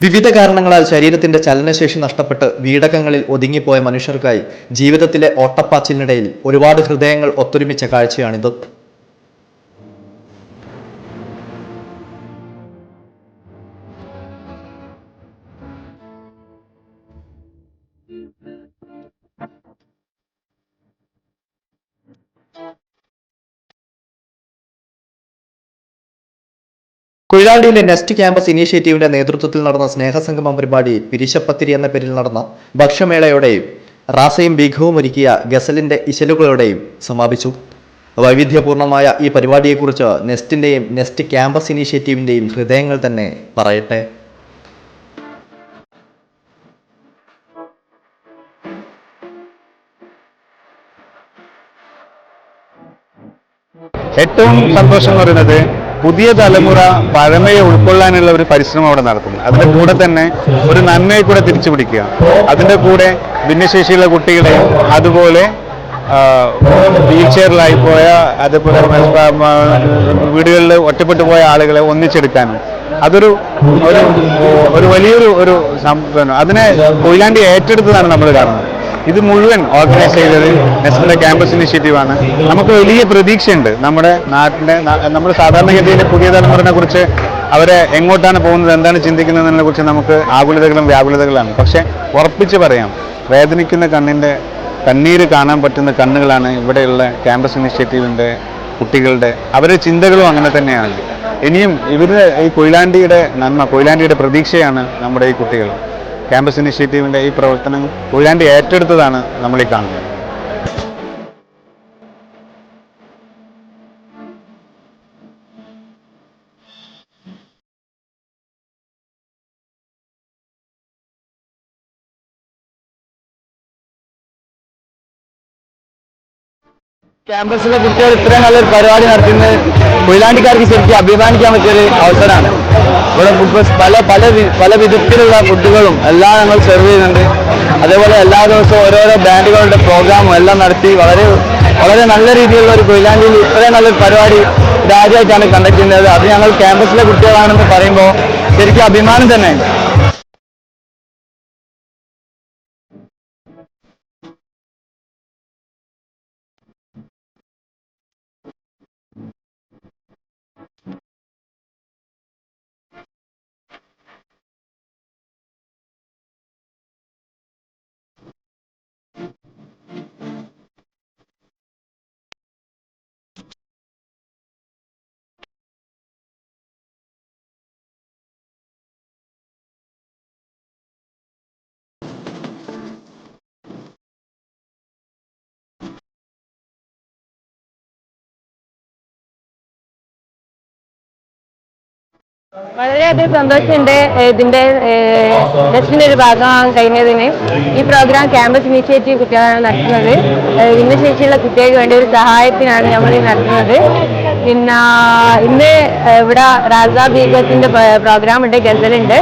വിവിധ കാരണങ്ങളാൽ ശരീരത്തിന്റെ ചലനശേഷി നഷ്ടപ്പെട്ട് വീടകങ്ങളിൽ ഒതുങ്ങിപ്പോയ മനുഷ്യർക്കായി ജീവിതത്തിലെ ഓട്ടപ്പാച്ചിലിനിടയിൽ ഒരുപാട് ഹൃദയങ്ങൾ ഒത്തൊരുമിച്ച കാഴ്ചയാണിത്. കൊയിലാണ്ടിയിലെ നെസ്റ്റ് ക്യാമ്പസ് ഇനീഷ്യേറ്റീവിന്റെ നേതൃത്വത്തിൽ നടന്ന സ്നേഹസംഗമം പരിപാടി പിരിശപ്പത്തിരി എന്ന പേരിൽ നടന്ന ഭക്ഷ്യമേളയോടെയും റാസയും ബീഘവും ഒരുക്കിയ ഗസലിന്റെ ഇശലുകളോടെയും സമാപിച്ചു. വൈവിധ്യപൂർണമായ ഈ പരിപാടിയെക്കുറിച്ച് നെസ്റ്റിന്റെയും നെസ്റ്റ് ക്യാമ്പസ് ഇനീഷ്യേറ്റീവിന്റെയും ഹൃദയങ്ങൾ തന്നെ പറയട്ടെ. ഏറ്റവും സന്തോഷം എന്ന് പറയുന്നത് പുതിയ തലമുറ പഴമയെ ഉൾക്കൊള്ളാനുള്ള ഒരു പരിശ്രമം അവിടെ നടത്തുന്നു. അതിൻ്റെ കൂടെ തന്നെ ഒരു നന്മയെ കൂടെ തിരിച്ചു പിടിക്കുക. അതിൻ്റെ കൂടെ ഭിന്നശേഷിയുള്ള കുട്ടികളെയും അതുപോലെ വീൽ ചെയറിലായി പോയ അതുപോലെ വീടുകളിൽ ഒറ്റപ്പെട്ടു പോയ ആളുകളെ ഒന്നിച്ചെടുക്കാനും അതൊരു ഒരു വലിയൊരു അതിനെ കൊയിലാണ്ടി ഏറ്റെടുത്തതാണ് നമ്മൾ കാണുന്നത്. ഇത് മുഴുവൻ ഓർഗനൈസ് ചെയ്തത് നെസ്റ്റിന്റെ ക്യാമ്പസ് ഇനിഷ്യേറ്റീവാണ്. നമുക്ക് വലിയ പ്രതീക്ഷയുണ്ട്. നമ്മുടെ സാധാരണഗതിയിലെ പുതിയ തലമുറയെ കുറിച്ച് അവരെ എങ്ങോട്ടാണ് പോകുന്നത്, എന്താണ് ചിന്തിക്കുന്നത് എന്നതിനെ കുറിച്ച് നമുക്ക് ആകുലതകളും വ്യാകുലതകളാണ്. പക്ഷെ ഉറപ്പിച്ച് പറയാം, വേദനിക്കുന്ന കണ്ണീര് കാണാൻ പറ്റുന്ന കണ്ണുകളാണ് ഇവിടെയുള്ള ക്യാമ്പസ് ഇനിഷ്യേറ്റീവിൻ്റെ കുട്ടികളുടെ. അവരുടെ ചിന്തകളും അങ്ങനെ തന്നെയാണ്. ഇനിയും ഇവരുടെ ഈ കൊയിലാണ്ടിയുടെ നന്മ, കൊയിലാണ്ടിയുടെ പ്രതീക്ഷയാണ് നമ്മുടെ ഈ കുട്ടികൾ. ക്യാമ്പസ് ഇനിഷ്യേറ്റീവിൻ്റെ ഈ പ്രവർത്തനം കൊയിലാണ്ടി ഏറ്റെടുത്തതാണ് നമ്മൾ ഈ കാണുന്നത്. ക്യാമ്പസിലെ കുട്ടികൾ ഇത്രയും നല്ലൊരു പരിപാടി നടത്തുന്നത് കൊയിലാണ്ടിക്കാർക്ക് ശരിക്കും അഭിമാനിക്കാൻ പറ്റിയൊരു അവസരമാണ്. ഇവിടെ പല വിധത്തിലുള്ള ഫുഡുകളും എല്ലാം ഞങ്ങൾ സെർവ് ചെയ്യുന്നുണ്ട്. അതേപോലെ എല്ലാ ദിവസവും ഓരോരോ ബാൻഡുകളുടെ പ്രോഗ്രാമും എല്ലാം നടത്തി വളരെ നല്ല രീതിയിലുള്ള ഒരു കൊയിലാണ്ടിയിൽ ഇത്രയും നല്ലൊരു പരിപാടി ഇതാദ്യമായിട്ടാണ് കണ്ടക്ട് ചെയ്യുന്നത്. അത് ഞങ്ങൾ ക്യാമ്പസിലെ കുട്ടികളാണെന്ന് പറയുമ്പോൾ ശരിക്കും അഭിമാനം തന്നെ. വളരെയധികം സന്തോഷമുണ്ട് ഇതിന്റെ നെസ്റ്റിന്റെ ഒരു ഭാഗമാകാൻ കഴിഞ്ഞതിന്. ഈ പ്രോഗ്രാം ക്യാമ്പസ് ഇനീഷ്യേറ്റീവ് കുട്ടികളാണ് നടത്തുന്നത്. ഭിന്നശേഷിയുള്ള കുട്ടികൾക്ക് വേണ്ടി ഒരു സഹായത്തിനാണ് നമ്മൾ നടത്തുന്നത്. പിന്നെ ഇന്ന് ഇവിടെ റാസ ബീഗത്തിന്റെ പ്രോഗ്രാം ഉണ്ട്, ഗസലുണ്ട്.